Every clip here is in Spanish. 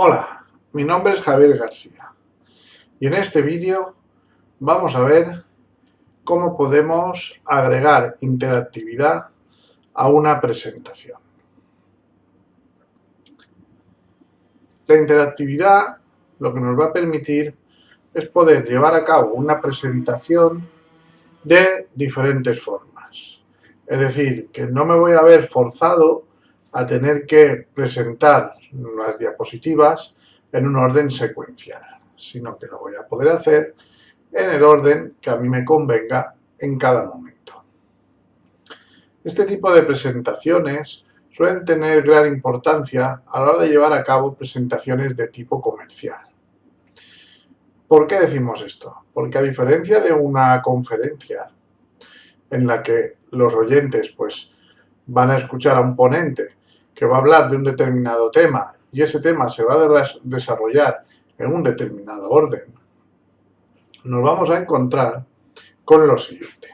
Hola, mi nombre es Javier García y en este vídeo vamos a ver cómo podemos agregar interactividad a una presentación. La interactividad lo que nos va a permitir es poder llevar a cabo una presentación de diferentes formas. Es decir, que no me voy a ver forzado a tener que presentar las diapositivas en un orden secuencial, sino que lo voy a poder hacer en el orden que a mí me convenga en cada momento. Este tipo de presentaciones suelen tener gran importancia a la hora de llevar a cabo presentaciones de tipo comercial. ¿Por qué decimos esto? Porque a diferencia de una conferencia en la que los oyentes van a escuchar a un ponente que va a hablar de un determinado tema y ese tema se va a desarrollar en un determinado orden, nos vamos a encontrar con lo siguiente.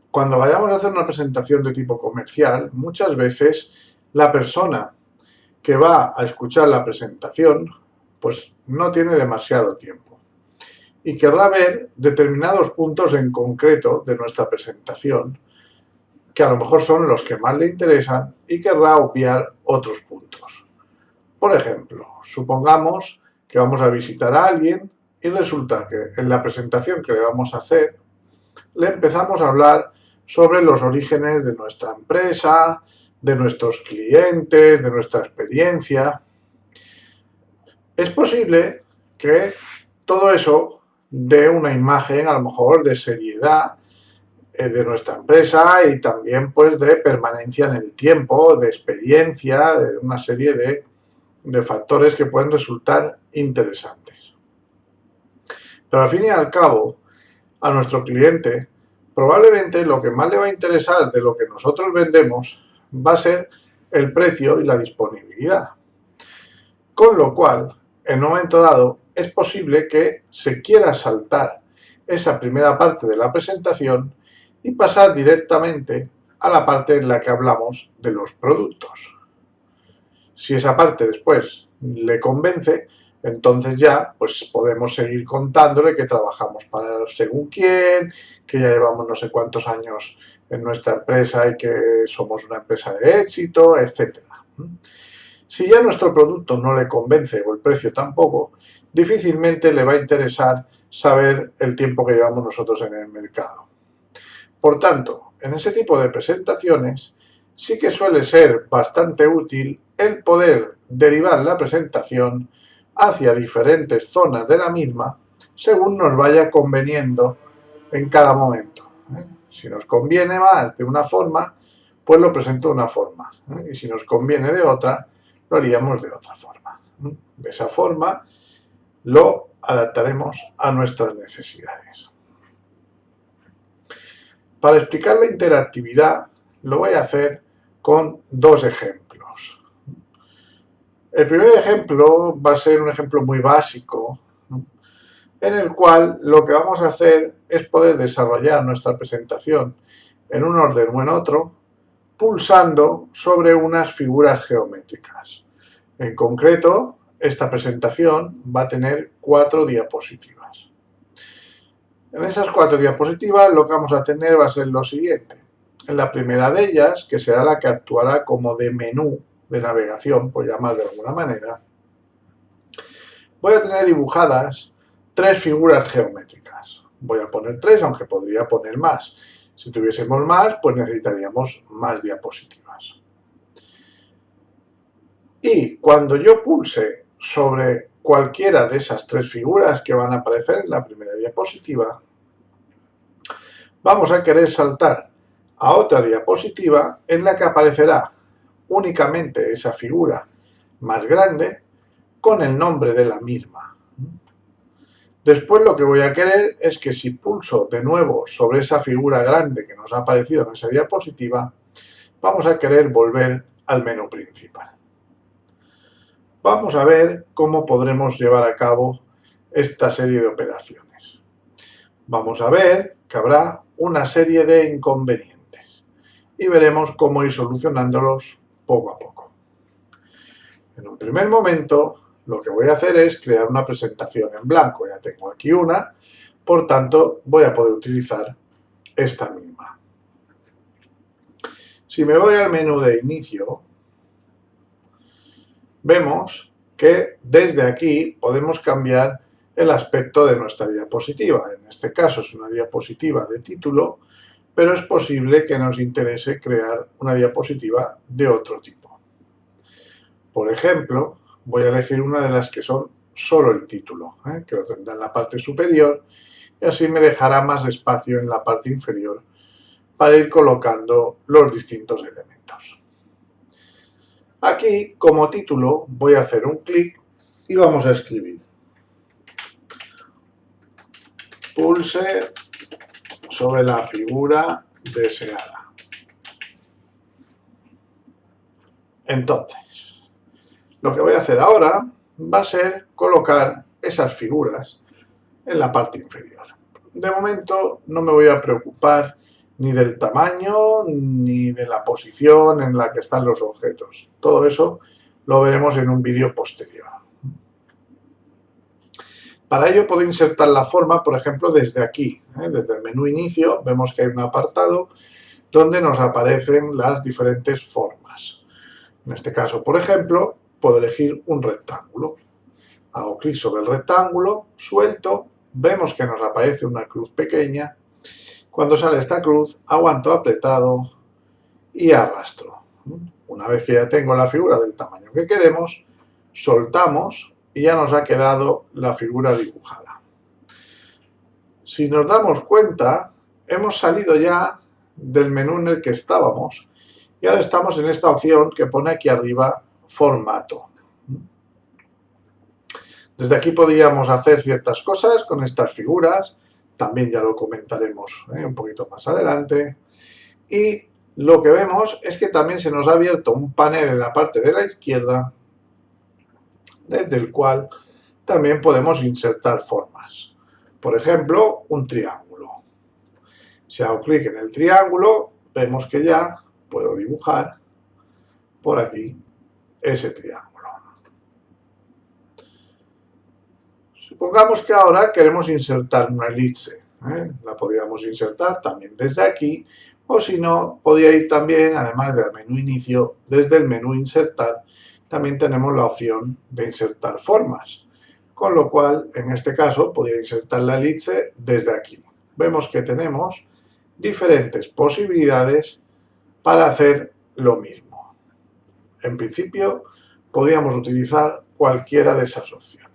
Cuando vayamos a hacer una presentación de tipo comercial, muchas veces la persona que va a escuchar la presentación pues no tiene demasiado tiempo y querrá ver determinados puntos en concreto de nuestra presentación que a lo mejor son los que más le interesan y querrá obviar otros puntos. Por ejemplo, supongamos que vamos a visitar a alguien y resulta que en la presentación que le vamos a hacer le empezamos a hablar sobre los orígenes de nuestra empresa, de nuestros clientes, de nuestra experiencia. Es posible que todo eso dé una imagen a lo mejor de seriedad de nuestra empresa y también de permanencia en el tiempo, de experiencia, de una serie de factores que pueden resultar interesantes. Pero al fin y al cabo, a nuestro cliente probablemente lo que más le va a interesar de lo que nosotros vendemos va a ser el precio y la disponibilidad. Con lo cual, en un momento dado, es posible que se quiera saltar esa primera parte de la presentación y pasar directamente a la parte en la que hablamos de los productos. Si esa parte después le convence, entonces ya podemos seguir contándole que trabajamos para según quién, que ya llevamos no sé cuántos años en nuestra empresa y que somos una empresa de éxito, etc. Si ya nuestro producto no le convence o el precio tampoco, difícilmente le va a interesar saber el tiempo que llevamos nosotros en el mercado. Por tanto, en ese tipo de presentaciones sí que suele ser bastante útil el poder derivar la presentación hacia diferentes zonas de la misma según nos vaya conveniendo en cada momento. Si nos conviene más de una forma, pues lo presento de una forma. Y si nos conviene de otra, lo haríamos de otra forma. De esa forma lo adaptaremos a nuestras necesidades. Para explicar la interactividad lo voy a hacer con dos ejemplos. El primer ejemplo va a ser un ejemplo muy básico, en el cual lo que vamos a hacer es poder desarrollar nuestra presentación en un orden o en otro, pulsando sobre unas figuras geométricas. En concreto, esta presentación va a tener 4 diapositivas. En esas 4 diapositivas lo que vamos a tener va a ser lo siguiente. En la primera de ellas, que será la que actuará como de menú de navegación, por llamar de alguna manera, voy a tener dibujadas 3 figuras geométricas. Voy a poner 3, aunque podría poner más. Si tuviésemos más, pues necesitaríamos más diapositivas. Y cuando yo pulse sobre cualquiera de esas 3 figuras que van a aparecer en la primera diapositiva, vamos a querer saltar a otra diapositiva en la que aparecerá únicamente esa figura más grande con el nombre de la misma. Después lo que voy a querer es que si pulso de nuevo sobre esa figura grande que nos ha aparecido en esa diapositiva, vamos a querer volver al menú principal. Vamos a ver cómo podremos llevar a cabo esta serie de operaciones. Vamos a ver que habrá una serie de inconvenientes y veremos cómo ir solucionándolos poco a poco. En un primer momento, lo que voy a hacer es crear una presentación en blanco. Ya tengo aquí una, por tanto, voy a poder utilizar esta misma. Si me voy al menú de inicio, vemos que desde aquí podemos cambiar el aspecto de nuestra diapositiva. En este caso es una diapositiva de título, pero es posible que nos interese crear una diapositiva de otro tipo. Por ejemplo, voy a elegir una de las que son solo el título, que lo tendrá en la parte superior, y así me dejará más espacio en la parte inferior para ir colocando los distintos elementos. Aquí, como título, voy a hacer un clic y vamos a escribir pulse sobre la figura deseada. Entonces, lo que voy a hacer ahora va a ser colocar esas figuras en la parte inferior. De momento no me voy a preocupar ni del tamaño ni de la posición en la que están los objetos. Todo eso lo veremos en un vídeo posterior. Para ello puedo insertar la forma, por ejemplo, desde aquí, desde el menú inicio, vemos que hay un apartado donde nos aparecen las diferentes formas. En este caso, por ejemplo, puedo elegir un rectángulo. Hago clic sobre el rectángulo, suelto, vemos que nos aparece una cruz pequeña. Cuando sale esta cruz, aguanto apretado y arrastro. Una vez que ya tengo la figura del tamaño que queremos, soltamos y ya nos ha quedado la figura dibujada. Si nos damos cuenta, hemos salido ya del menú en el que estábamos y ahora estamos en esta opción que pone aquí arriba formato. Desde aquí podríamos hacer ciertas cosas con estas figuras, también ya lo comentaremos un poquito más adelante. Y lo que vemos es que también se nos ha abierto un panel en la parte de la izquierda, desde el cual también podemos insertar formas. Por ejemplo, un triángulo. Si hago clic en el triángulo, vemos que ya puedo dibujar por aquí ese triángulo. Supongamos que ahora queremos insertar una elipse. La podríamos insertar también desde aquí, o si no, podría ir también, además del menú inicio, desde el menú insertar, también tenemos la opción de insertar formas. Con lo cual, en este caso, podría insertar la elipse desde aquí. Vemos que tenemos diferentes posibilidades para hacer lo mismo. En principio, podríamos utilizar cualquiera de esas opciones.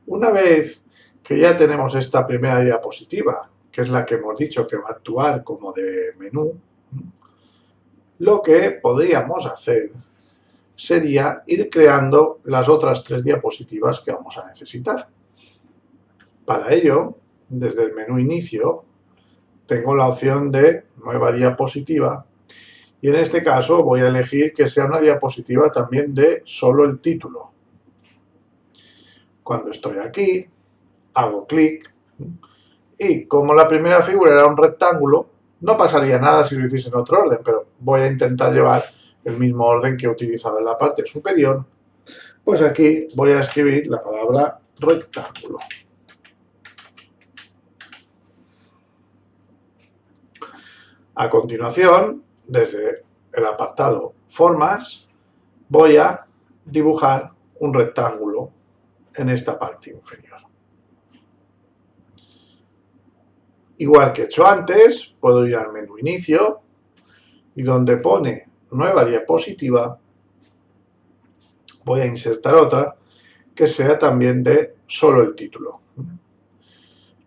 Una vez que ya tenemos esta primera diapositiva, que es la que hemos dicho que va a actuar como de menú, lo que podríamos hacer sería ir creando las otras 3 diapositivas que vamos a necesitar. Para ello, desde el menú inicio, tengo la opción de nueva diapositiva y en este caso voy a elegir que sea una diapositiva también de solo el título. Cuando estoy aquí, hago clic y como la primera figura era un rectángulo, no pasaría nada si lo hiciese en otro orden, pero voy a intentar llevar el mismo orden que he utilizado en la parte superior. Pues aquí voy a escribir la palabra rectángulo. A continuación, desde el apartado Formas, voy a dibujar un rectángulo en esta parte inferior. Igual que he hecho antes, puedo ir al menú Inicio y donde pone Nueva diapositiva, voy a insertar otra que sea también de solo el título.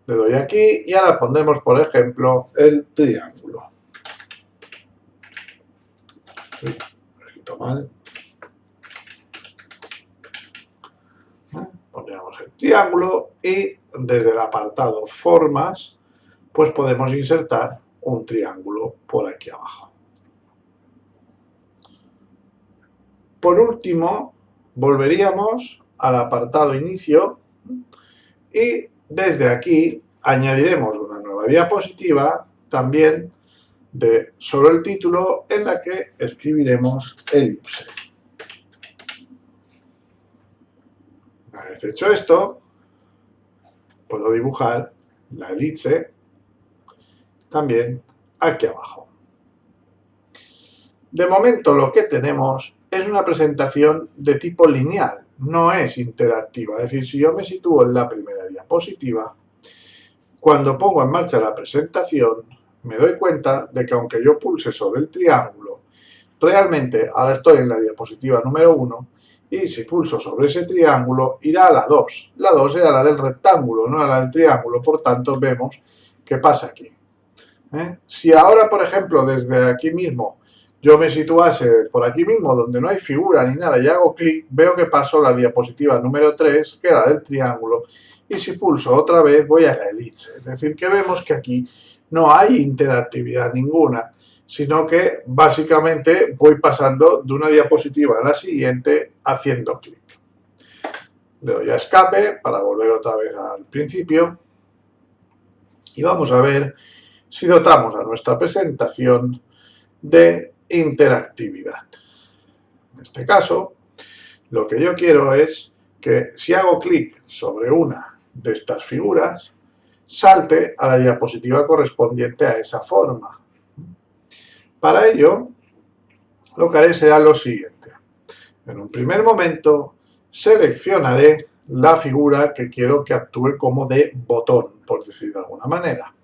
Le doy aquí y ahora pondremos, por ejemplo, el triángulo. Mal. Pondríamos el triángulo y desde el apartado Formas, pues podemos insertar un triángulo por aquí abajo. Por último, volveríamos al apartado Inicio y desde aquí añadiremos una nueva diapositiva también sobre el título en la que escribiremos elipse. Una vez hecho esto, puedo dibujar la elipse también aquí abajo. De momento lo que tenemos es una presentación de tipo lineal, no es interactiva. Es decir, si yo me sitúo en la primera diapositiva, cuando pongo en marcha la presentación, me doy cuenta de que aunque yo pulse sobre el triángulo, realmente ahora estoy en la diapositiva número 1 y si pulso sobre ese triángulo irá a la 2. La 2 era la del rectángulo, no era la del triángulo, por tanto vemos qué pasa aquí. Si ahora, por ejemplo, desde aquí mismo yo me situase por aquí mismo donde no hay figura ni nada y hago clic, veo que paso la diapositiva número 3, que era del triángulo, y si pulso otra vez voy a la elipse. Es decir, que vemos que aquí no hay interactividad ninguna, sino que básicamente voy pasando de una diapositiva a la siguiente haciendo clic. Le doy a escape para volver otra vez al principio y vamos a ver si dotamos a nuestra presentación de interactividad. En este caso, lo que yo quiero es que si hago clic sobre una de estas figuras, salte a la diapositiva correspondiente a esa forma. Para ello, lo que haré será lo siguiente. En un primer momento, seleccionaré la figura que quiero que actúe como de botón, por decir de alguna manera.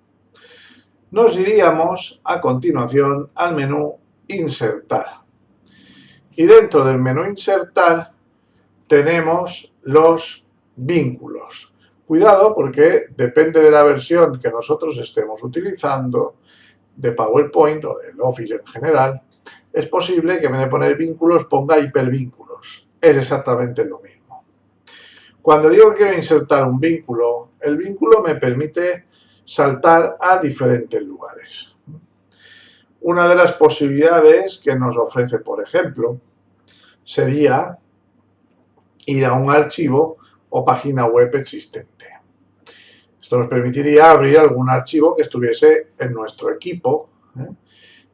Nos iríamos a continuación al menú Insertar. Y dentro del menú Insertar tenemos los vínculos. Cuidado porque depende de la versión que nosotros estemos utilizando de PowerPoint o del Office en general, es posible que en vez de poner vínculos ponga hipervínculos. Es exactamente lo mismo. Cuando digo que quiero insertar un vínculo, el vínculo me permite saltar a diferentes lugares. Una de las posibilidades que nos ofrece, por ejemplo, sería ir a un archivo o página web existente. Esto nos permitiría abrir algún archivo que estuviese en nuestro equipo,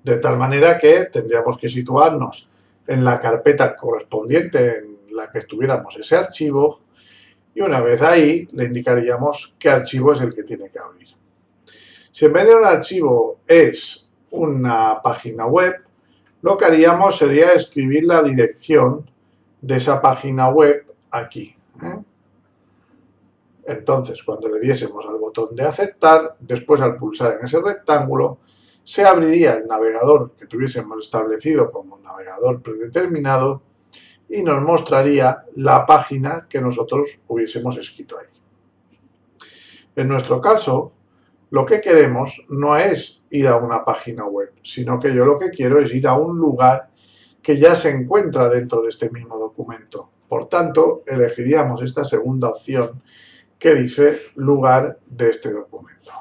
de tal manera que tendríamos que situarnos en la carpeta correspondiente en la que estuviéramos ese archivo y una vez ahí le indicaríamos qué archivo es el que tiene que abrir. Si en vez de un archivo es una página web, lo que haríamos sería escribir la dirección de esa página web aquí. Entonces, cuando le diésemos al botón de aceptar, después al pulsar en ese rectángulo, se abriría el navegador que tuviésemos establecido como navegador predeterminado y nos mostraría la página que nosotros hubiésemos escrito ahí. En nuestro caso, lo que queremos no es ir a una página web, sino que yo lo que quiero es ir a un lugar que ya se encuentra dentro de este mismo documento. Por tanto, elegiríamos esta segunda opción que dice lugar de este documento.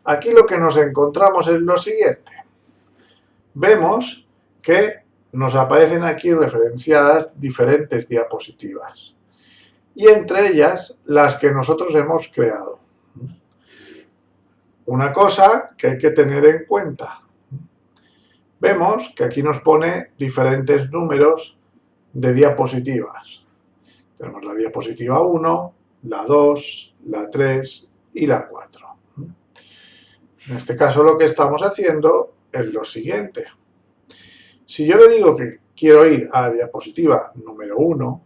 Aquí lo que nos encontramos es lo siguiente. Vemos que nos aparecen aquí referenciadas diferentes diapositivas y entre ellas las que nosotros hemos creado. Una cosa que hay que tener en cuenta. Vemos que aquí nos pone diferentes números de diapositivas. Tenemos la diapositiva 1, la 2, la 3 y la 4. En este caso lo que estamos haciendo es lo siguiente. Si yo le digo que quiero ir a la diapositiva número 1,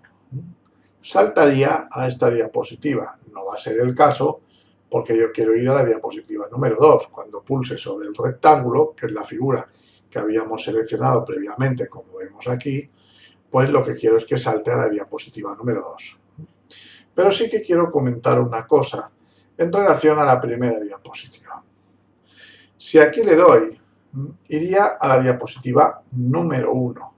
saltaría a esta diapositiva. No va a ser el caso porque yo quiero ir a la diapositiva número 2. Cuando pulse sobre el rectángulo, que es la figura que habíamos seleccionado previamente, como vemos aquí, pues lo que quiero es que salte a la diapositiva número 2. Pero sí que quiero comentar una cosa en relación a la primera diapositiva. Si aquí le doy, iría a la diapositiva número 1.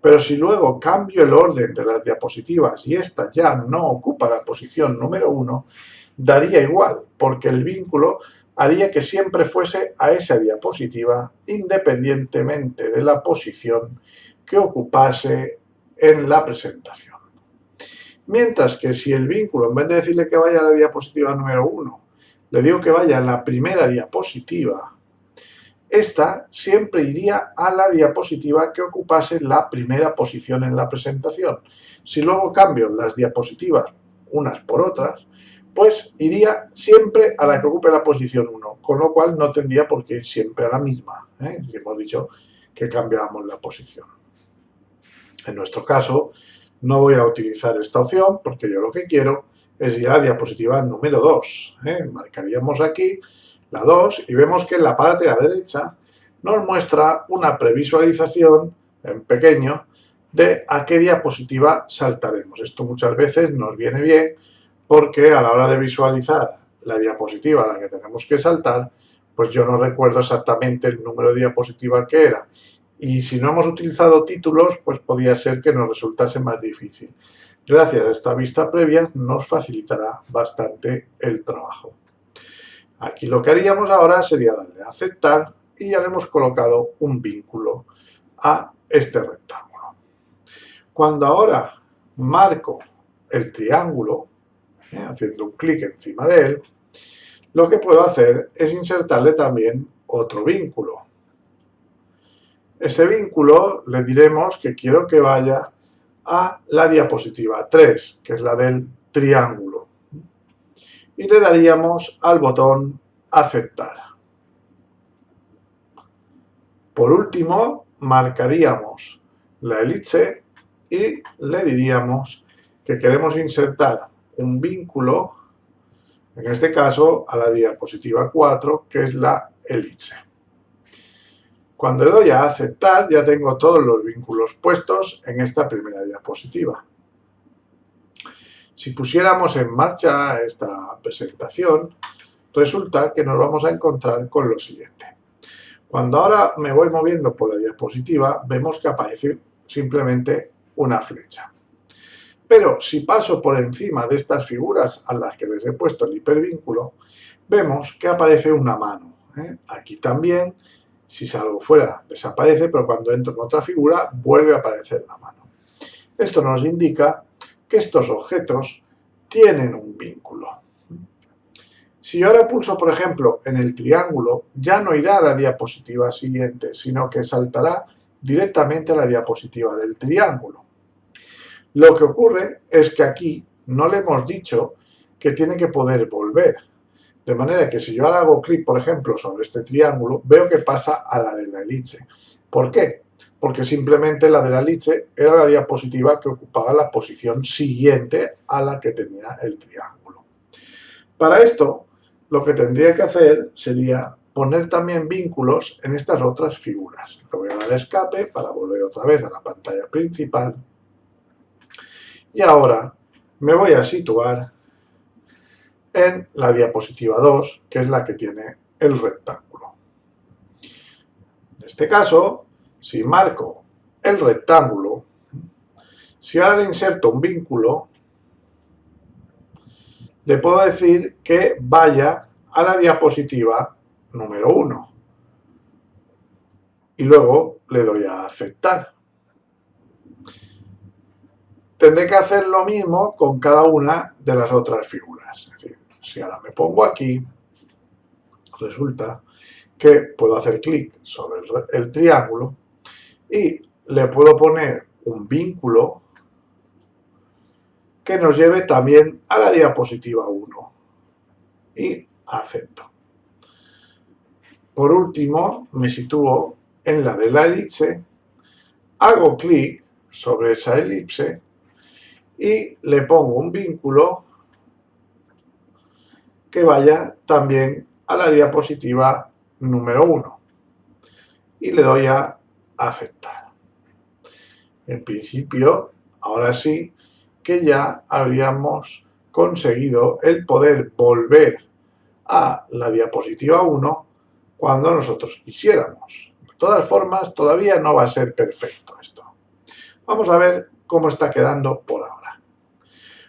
Pero si luego cambio el orden de las diapositivas y esta ya no ocupa la posición número 1, daría igual, porque el vínculo haría que siempre fuese a esa diapositiva independientemente de la posición que ocupase en la presentación. Mientras que si el vínculo, en vez de decirle que vaya a la diapositiva número 1, le digo que vaya a la primera diapositiva, esta siempre iría a la diapositiva que ocupase la primera posición en la presentación. Si luego cambio las diapositivas unas por otras, pues iría siempre a la que ocupe la posición 1, con lo cual no tendría por qué ir siempre a la misma, si hemos dicho que cambiábamos la posición. En nuestro caso, no voy a utilizar esta opción porque yo lo que quiero es ir a la diapositiva número 2. Marcaríamos aquí la 2 y vemos que en la parte a la derecha nos muestra una previsualización en pequeño de a qué diapositiva saltaremos. Esto muchas veces nos viene bien porque a la hora de visualizar la diapositiva a la que tenemos que saltar, pues yo no recuerdo exactamente el número de diapositiva que era. Y si no hemos utilizado títulos, pues podría ser que nos resultase más difícil. Gracias a esta vista previa nos facilitará bastante el trabajo. Aquí lo que haríamos ahora sería darle a aceptar y ya le hemos colocado un vínculo a este rectángulo. Cuando ahora marco el triángulo, haciendo un clic encima de él, lo que puedo hacer es insertarle también otro vínculo. Ese vínculo le diremos que quiero que vaya a la diapositiva 3, que es la del triángulo. Y le daríamos al botón aceptar. Por último, marcaríamos la elipse y le diríamos que queremos insertar un vínculo, en este caso a la diapositiva 4, que es la elipse. Cuando le doy a aceptar, ya tengo todos los vínculos puestos en esta primera diapositiva. Si pusiéramos en marcha esta presentación, resulta que nos vamos a encontrar con lo siguiente. Cuando ahora me voy moviendo por la diapositiva, vemos que aparece simplemente una flecha. Pero si paso por encima de estas figuras a las que les he puesto el hipervínculo, vemos que aparece una mano. Aquí también, si salgo fuera, desaparece, pero cuando entro en otra figura, vuelve a aparecer la mano. Esto nos indica que estos objetos tienen un vínculo. Si yo ahora pulso, por ejemplo, en el triángulo, ya no irá a la diapositiva siguiente, sino que saltará directamente a la diapositiva del triángulo. Lo que ocurre es que aquí no le hemos dicho que tiene que poder volver. De manera que si yo ahora hago clic, por ejemplo, sobre este triángulo, veo que pasa a la de la elipse. ¿Por qué? Porque simplemente la de la elipse era la diapositiva que ocupaba la posición siguiente a la que tenía el triángulo. Para esto, lo que tendría que hacer sería poner también vínculos en estas otras figuras. Le voy a dar escape para volver otra vez a la pantalla principal. Y ahora me voy a situar en la diapositiva 2, que es la que tiene el rectángulo. En este caso, si marco el rectángulo, si ahora le inserto un vínculo, le puedo decir que vaya a la diapositiva número 1. Y luego le doy a aceptar. Tendré que hacer lo mismo con cada una de las otras figuras. Es decir, si ahora me pongo aquí, resulta que puedo hacer clic sobre el triángulo y le puedo poner un vínculo que nos lleve también a la diapositiva 1 y acepto. Por último, me sitúo en la de la elipse, hago clic sobre esa elipse y le pongo un vínculo que vaya también a la diapositiva número 1 y le doy a aceptar. En principio, ahora sí que ya habríamos conseguido el poder volver a la diapositiva 1 cuando nosotros quisiéramos. De todas formas, todavía no va a ser perfecto esto. Vamos a ver cómo está quedando por ahora.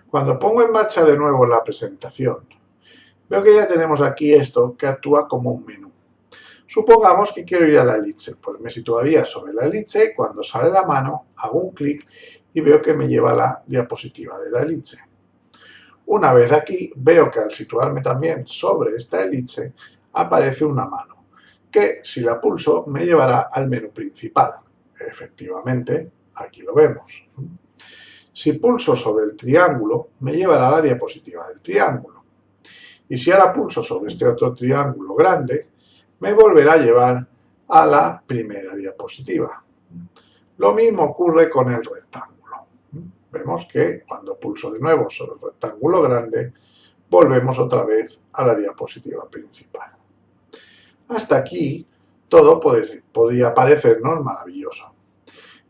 Cuando pongo en marcha de nuevo la presentación, veo que ya tenemos aquí esto que actúa como un menú. Supongamos que quiero ir a la elipse, pues me situaría sobre la elipse, cuando sale la mano hago un clic y veo que me lleva a la diapositiva de la elipse. Una vez aquí, veo que al situarme también sobre esta elipse, aparece una mano. que si la pulso me llevará al menú principal. Efectivamente, aquí lo vemos. Si pulso sobre el triángulo, me llevará a la diapositiva del triángulo. Y si ahora pulso sobre este otro triángulo grande, me volverá a llevar a la primera diapositiva. Lo mismo ocurre con el rectángulo. Vemos que cuando pulso de nuevo sobre el rectángulo grande, volvemos otra vez a la diapositiva principal. Hasta aquí todo podría parecernos maravilloso.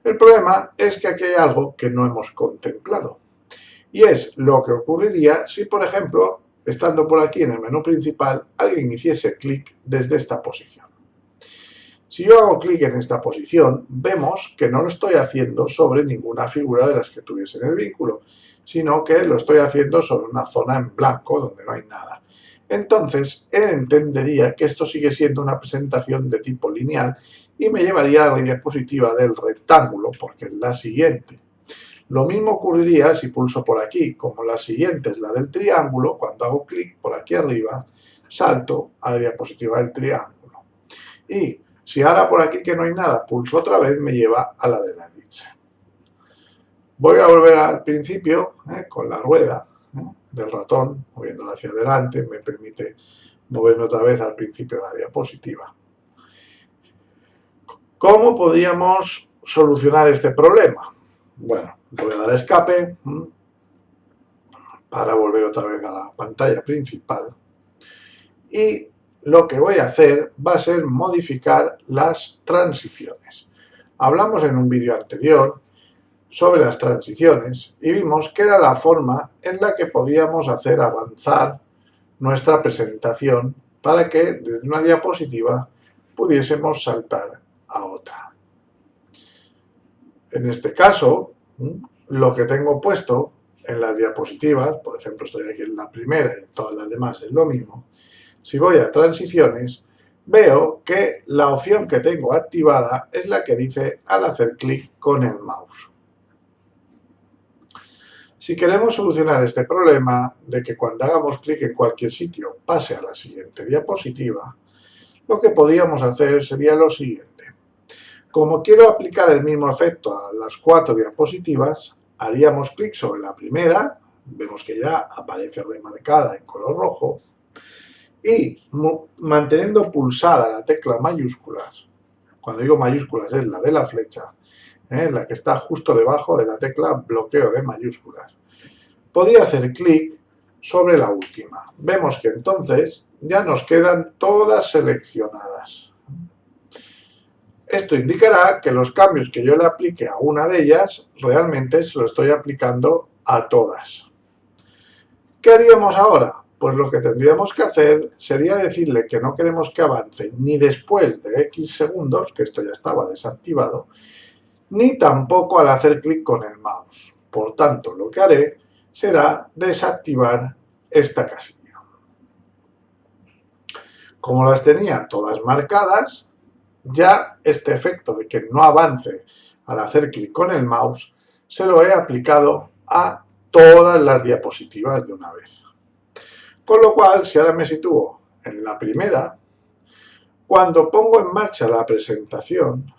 El problema es que aquí hay algo que no hemos contemplado. Y es lo que ocurriría si, por ejemplo, estando por aquí en el menú principal, alguien hiciese clic desde esta posición. Si yo hago clic en esta posición, vemos que no lo estoy haciendo sobre ninguna figura de las que tuviese en el vínculo, sino que lo estoy haciendo sobre una zona en blanco donde no hay nada. Entonces, él entendería que esto sigue siendo una presentación de tipo lineal y me llevaría a la diapositiva del rectángulo, porque es la siguiente. Lo mismo ocurriría si pulso por aquí, como la siguiente es la del triángulo, cuando hago clic por aquí arriba, salto a la diapositiva del triángulo. Y si ahora por aquí que no hay nada, pulso otra vez, me lleva a la de la elipse. Voy a volver al principio, con la rueda del ratón, moviéndola hacia adelante, me permite moverme otra vez al principio de la diapositiva. ¿Cómo podríamos solucionar este problema? Bueno, voy a dar a escape para volver otra vez a la pantalla principal y lo que voy a hacer va a ser modificar las transiciones. Hablamos en un vídeo anterior sobre las transiciones y vimos que era la forma en la que podíamos hacer avanzar nuestra presentación para que desde una diapositiva pudiésemos saltar a otra. En este caso, lo que tengo puesto en las diapositivas, por ejemplo estoy aquí en la primera y en todas las demás es lo mismo, si voy a transiciones, veo que la opción que tengo activada es la que dice al hacer clic con el mouse. Si queremos solucionar este problema de que cuando hagamos clic en cualquier sitio pase a la siguiente diapositiva, lo que podríamos hacer sería lo siguiente. Como quiero aplicar el mismo efecto a las 4 diapositivas, haríamos clic sobre la primera, vemos que ya aparece remarcada en color rojo, y manteniendo pulsada la tecla mayúsculas, cuando digo mayúsculas es la de la flecha, la que está justo debajo de la tecla bloqueo de mayúsculas, podría hacer clic sobre la última. Vemos que entonces ya nos quedan todas seleccionadas. Esto indicará que los cambios que yo le aplique a una de ellas realmente se lo estoy aplicando a todas. ¿Qué haríamos ahora? Pues lo que tendríamos que hacer sería decirle que no queremos que avance ni después de X segundos, que esto ya estaba desactivado, ni tampoco al hacer clic con el mouse. Por tanto, lo que haré será desactivar esta casilla. Como las tenía todas marcadas, ya este efecto de que no avance al hacer clic con el mouse se lo he aplicado a todas las diapositivas de una vez. Con lo cual, si ahora me sitúo en la primera, cuando pongo en marcha la presentación,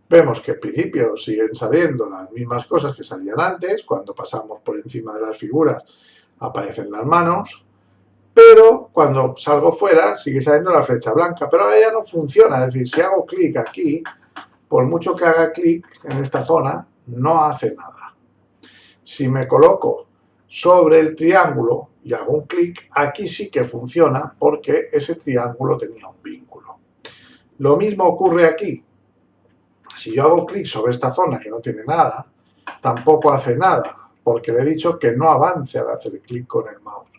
vemos que al principio siguen saliendo las mismas cosas que salían antes, cuando pasamos por encima de las figuras aparecen las manos, pero cuando salgo fuera sigue saliendo la flecha blanca, pero ahora ya no funciona, es decir, si hago clic aquí, por mucho que haga clic en esta zona, no hace nada. Si me coloco sobre el triángulo y hago un clic, aquí sí que funciona porque ese triángulo tenía un vínculo. Lo mismo ocurre aquí. Si yo hago clic sobre esta zona que no tiene nada, tampoco hace nada, porque le he dicho que no avance al hacer clic con el mouse.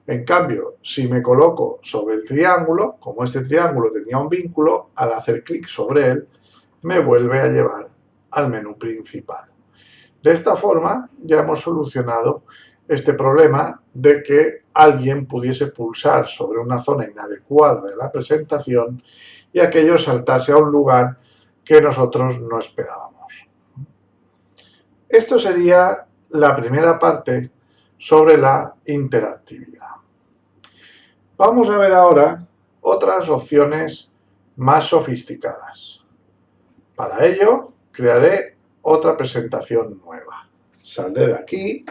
En cambio, si me coloco sobre el triángulo, como este triángulo tenía un vínculo, al hacer clic sobre él, me vuelve a llevar al menú principal. De esta forma, ya hemos solucionado este problema de que alguien pudiese pulsar sobre una zona inadecuada de la presentación y aquello saltase a un lugar que nosotros no esperábamos. Esto sería la primera parte sobre la interactividad. Vamos a ver ahora otras opciones más sofisticadas. Para ello, crearé otra presentación nueva. Saldré de aquí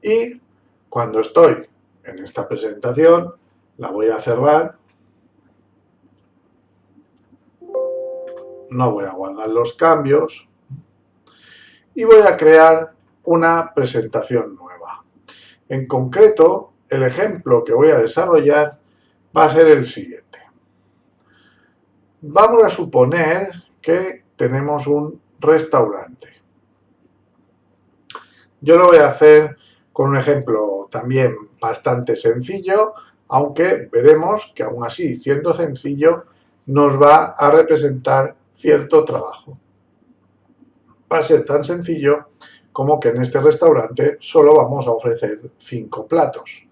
y cuando estoy en esta presentación la voy a cerrar. No voy a guardar los cambios y voy a crear una presentación nueva. En concreto, el ejemplo que voy a desarrollar va a ser el siguiente. Vamos a suponer que tenemos un restaurante. Yo lo voy a hacer con un ejemplo también bastante sencillo, aunque veremos que aún así, siendo sencillo, nos va a representar cierto trabajo. Va a ser tan sencillo como que en este restaurante solo vamos a ofrecer 5 platos.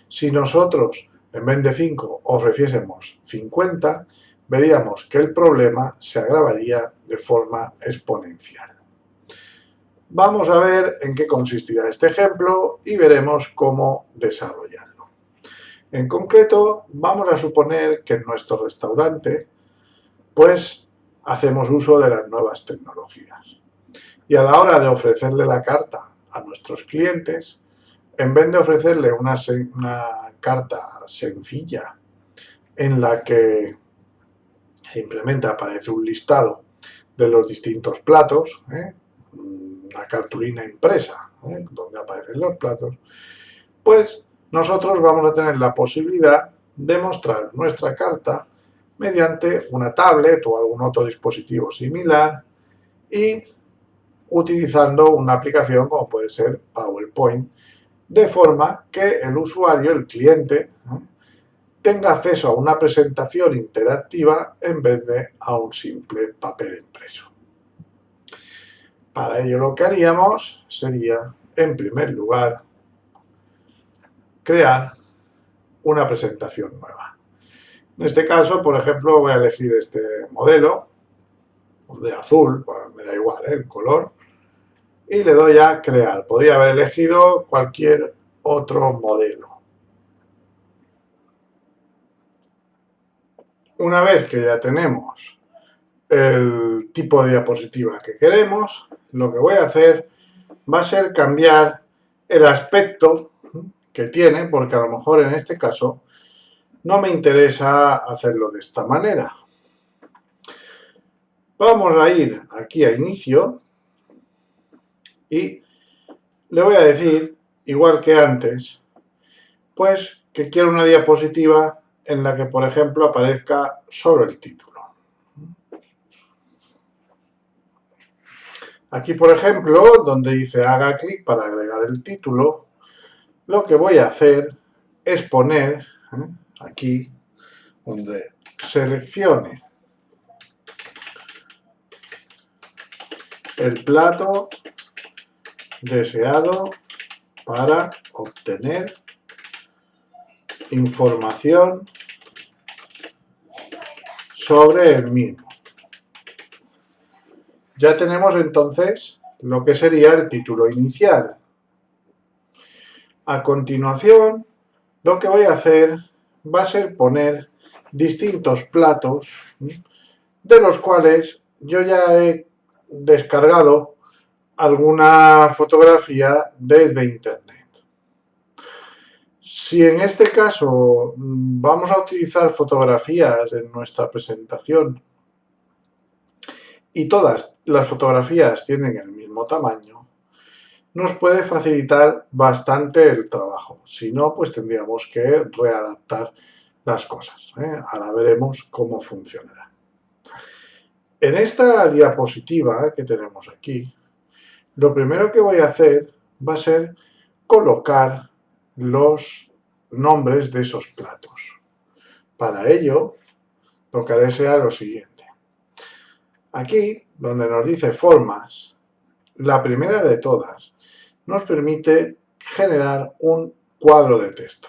Si nosotros, en vez de 5, ofreciésemos 50, veríamos que el problema se agravaría de forma exponencial. Vamos a ver en qué consistirá este ejemplo y veremos cómo desarrollarlo. En concreto, vamos a suponer que en nuestro restaurante, pues, hacemos uso de las nuevas tecnologías. Y a la hora de ofrecerle la carta a nuestros clientes, en vez de ofrecerle una carta sencilla en la que simplemente aparece un listado de los distintos platos, una cartulina impresa donde aparecen los platos, pues nosotros vamos a tener la posibilidad de mostrar nuestra carta mediante una tablet o algún otro dispositivo similar y utilizando una aplicación como puede ser PowerPoint, de forma que el usuario, el cliente, tenga acceso a una presentación interactiva en vez de a un simple papel impreso. Para ello lo que haríamos sería, en primer lugar, crear una presentación nueva. En este caso, por ejemplo, voy a elegir este modelo de azul, me da igual el color, y le doy a crear. Podría haber elegido cualquier otro modelo. Una vez que ya tenemos el tipo de diapositiva que queremos, lo que voy a hacer va a ser cambiar el aspecto que tiene, porque a lo mejor en este caso no me interesa hacerlo de esta manera. Vamos a ir aquí a inicio y le voy a decir, igual que antes, pues que quiero una diapositiva en la que, por ejemplo, aparezca solo el título. Aquí, por ejemplo, donde dice haga clic para agregar el título, lo que voy a hacer es poner aquí donde seleccione el plato deseado para obtener información sobre el mismo. Ya tenemos entonces lo que sería el título inicial. A continuación, lo que voy a hacer va a ser poner distintos platos de los cuales yo ya he descargado alguna fotografía desde internet. Si en este caso vamos a utilizar fotografías en nuestra presentación y todas las fotografías tienen el mismo tamaño, nos puede facilitar bastante el trabajo. Si no, pues tendríamos que readaptar las cosas. Ahora veremos cómo funcionará. En esta diapositiva que tenemos aquí, lo primero que voy a hacer va a ser colocar los nombres de esos platos. Para ello, lo que haré será lo siguiente. Aquí, donde nos dice formas, la primera de todas nos permite generar un cuadro de texto.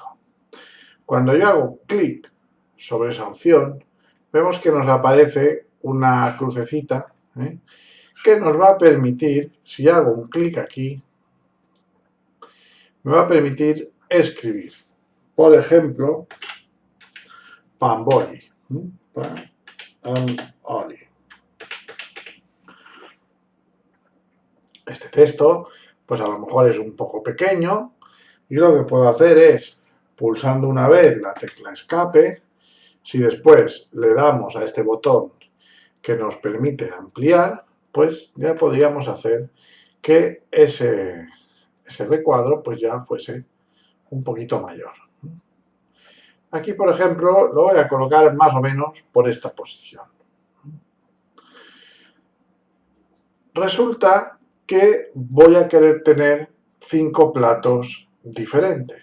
Cuando yo hago clic sobre esa opción, vemos que nos aparece una crucecita que nos va a permitir, si hago un clic aquí, me va a permitir escribir. Por ejemplo, Pamboli. Pamboli. Este texto, pues a lo mejor es un poco pequeño, y lo que puedo hacer es, pulsando una vez la tecla escape, si después le damos a este botón que nos permite ampliar, pues ya podríamos hacer que ese recuadro pues ya fuese un poquito mayor. Aquí, por ejemplo, lo voy a colocar más o menos por esta posición. Resulta que voy a querer tener 5 platos diferentes.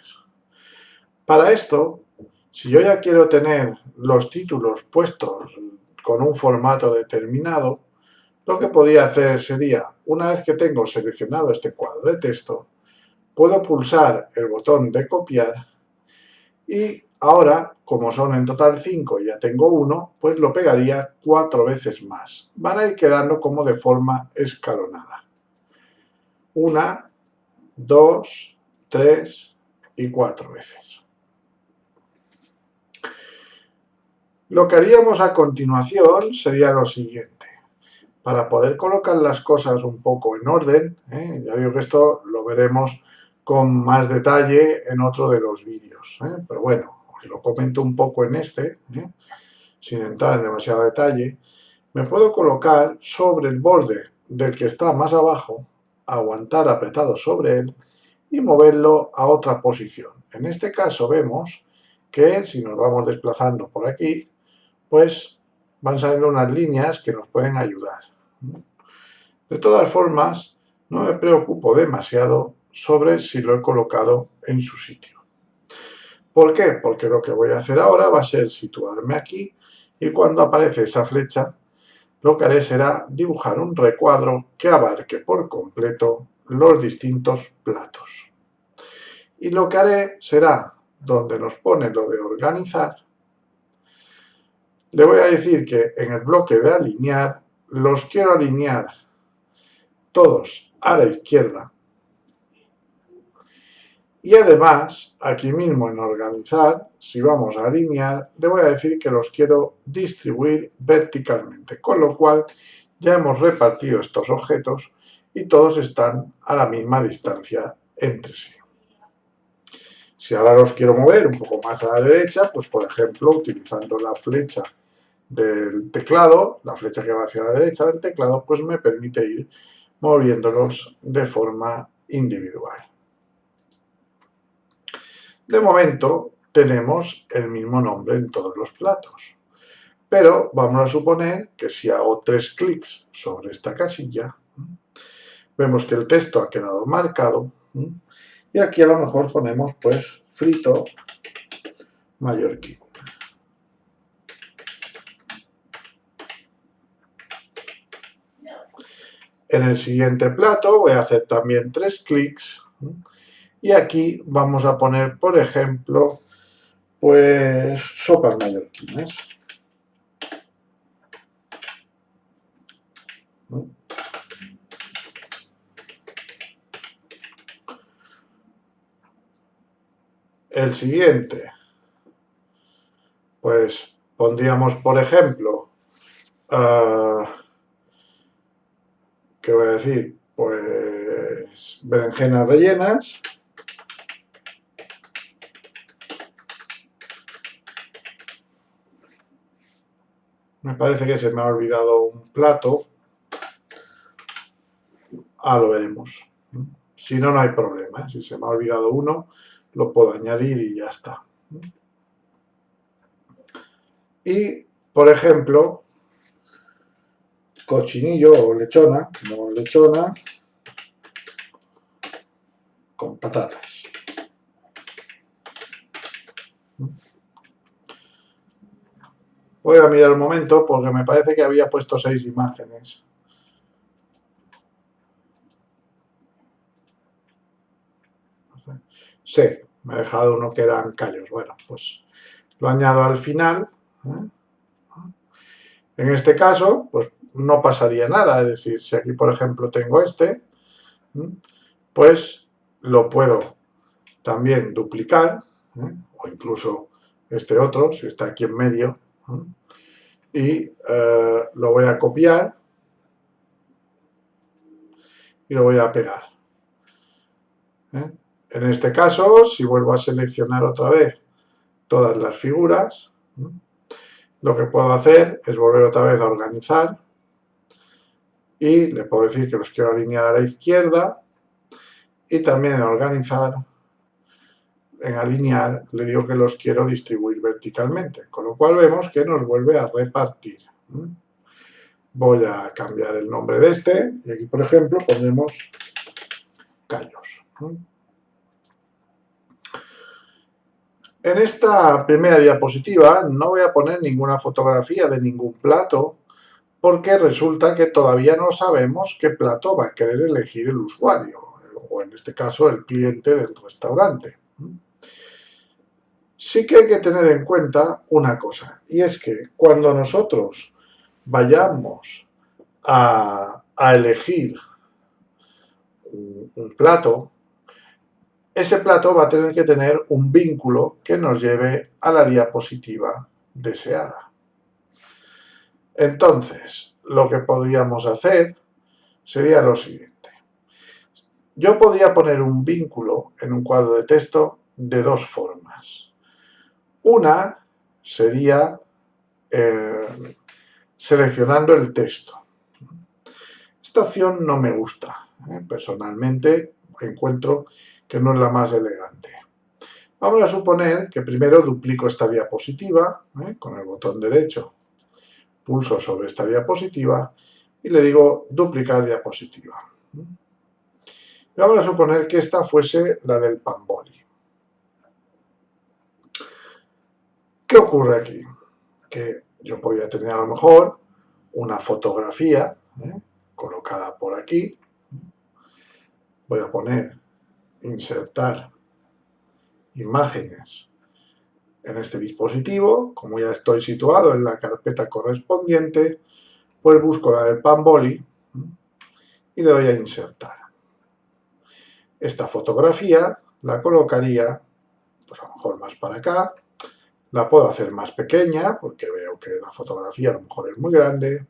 Para esto, si yo ya quiero tener los títulos puestos con un formato determinado, lo que podría hacer sería, una vez que tengo seleccionado este cuadro de texto, puedo pulsar el botón de copiar y ahora, como son en total 5 y ya tengo uno, pues lo pegaría 4 veces más. Van a ir quedando como de forma escalonada. 1, 2, 3 y 4 veces. Lo que haríamos a continuación sería lo siguiente. Para poder colocar las cosas un poco en orden, ya digo que esto lo veremos con más detalle en otro de los vídeos, pero bueno, os lo comento un poco en este, sin entrar en demasiado detalle. Me puedo colocar sobre el borde del que está más abajo, aguantar apretado sobre él y moverlo a otra posición. En este caso vemos que si nos vamos desplazando por aquí, pues van saliendo unas líneas que nos pueden ayudar. De todas formas, no me preocupo demasiado sobre si lo he colocado en su sitio. ¿Por qué? Porque lo que voy a hacer ahora va a ser situarme aquí y cuando aparece esa flecha, lo que haré será dibujar un recuadro que abarque por completo los distintos platos. Y lo que haré será, donde nos pone lo de organizar, le voy a decir que en el bloque de alinear, los quiero alinear todos a la izquierda. Y además, aquí mismo en organizar, si vamos a alinear, le voy a decir que los quiero distribuir verticalmente, con lo cual ya hemos repartido estos objetos y todos están a la misma distancia entre sí. Si ahora los quiero mover un poco más a la derecha, pues por ejemplo, utilizando la flecha del teclado, la flecha que va hacia la derecha del teclado, pues me permite ir moviéndolos de forma individual. De momento tenemos el mismo nombre en todos los platos, pero vamos a suponer que si hago 3 clics sobre esta casilla, vemos que el texto ha quedado marcado y aquí a lo mejor ponemos pues frito mallorquín. En el siguiente plato voy a hacer también 3 clics y aquí vamos a poner, por ejemplo, pues sopas mallorquines. El siguiente, pues pondríamos, por ejemplo, ¿qué voy a decir? Pues berenjenas rellenas. Me parece que se me ha olvidado un plato. Lo veremos. Si no, no hay problema. Si se me ha olvidado uno, lo puedo añadir y ya está. Y, por ejemplo, cochinillo o lechona, no lechona, con patatas. Voy a mirar un momento porque me parece que había puesto 6 imágenes. Sí, me he dejado uno que eran callos. Bueno, pues lo añado al final. En este caso, pues no pasaría nada. Es decir, si aquí, por ejemplo, tengo este, pues lo puedo también duplicar, o incluso este otro, si está aquí en medio, y lo voy a copiar y lo voy a pegar. En este caso, si vuelvo a seleccionar otra vez todas las figuras, lo que puedo hacer es volver otra vez a organizar y le puedo decir que los quiero alinear a la izquierda y también en organizar, en alinear, le digo que los quiero distribuir verticalmente, con lo cual vemos que nos vuelve a repartir. Voy a cambiar el nombre de este y aquí, por ejemplo, pondremos callos. En esta primera diapositiva no voy a poner ninguna fotografía de ningún plato porque resulta que todavía no sabemos qué plato va a querer elegir el usuario, o en este caso el cliente del restaurante. Sí que hay que tener en cuenta una cosa, y es que cuando nosotros vayamos a elegir un plato, ese plato va a tener que tener un vínculo que nos lleve a la diapositiva deseada. Entonces, lo que podríamos hacer sería lo siguiente. Yo podría poner un vínculo en un cuadro de texto de dos formas. Una sería seleccionando el texto. Esta opción no me gusta. Personalmente encuentro que no es la más elegante. Vamos a suponer que primero duplico esta diapositiva con el botón derecho. Pulso sobre esta diapositiva y le digo duplicar diapositiva. Vamos a suponer que esta fuese la del Panboli. ¿Qué ocurre aquí? Que yo podría tener a lo mejor una fotografía colocada por aquí. Voy a poner insertar imágenes en este dispositivo. Como ya estoy situado en la carpeta correspondiente, pues busco la del Panboli y le doy a insertar. Esta fotografía la colocaría, pues a lo mejor más para acá. La puedo hacer más pequeña porque veo que la fotografía a lo mejor es muy grande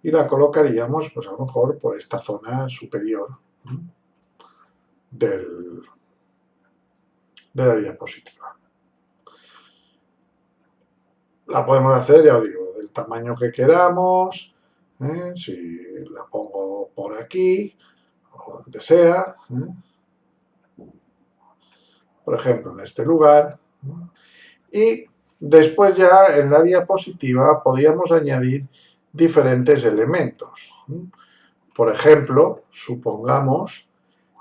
y la colocaríamos pues a lo mejor por esta zona superior de la diapositiva. La podemos hacer, ya os digo, del tamaño que queramos, si la pongo por aquí o donde sea, por ejemplo en este lugar, y después ya en la diapositiva podríamos añadir diferentes elementos. Por ejemplo, supongamos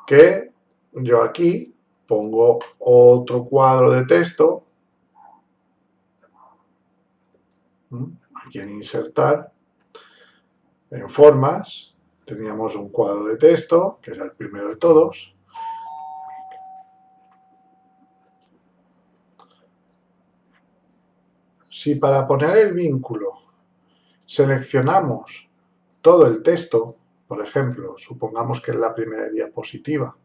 que yo aquí pongo otro cuadro de texto, aquí en insertar, en formas, teníamos un cuadro de texto, que es el primero de todos. Si para poner el vínculo seleccionamos todo el texto, por ejemplo, supongamos que en la primera diapositiva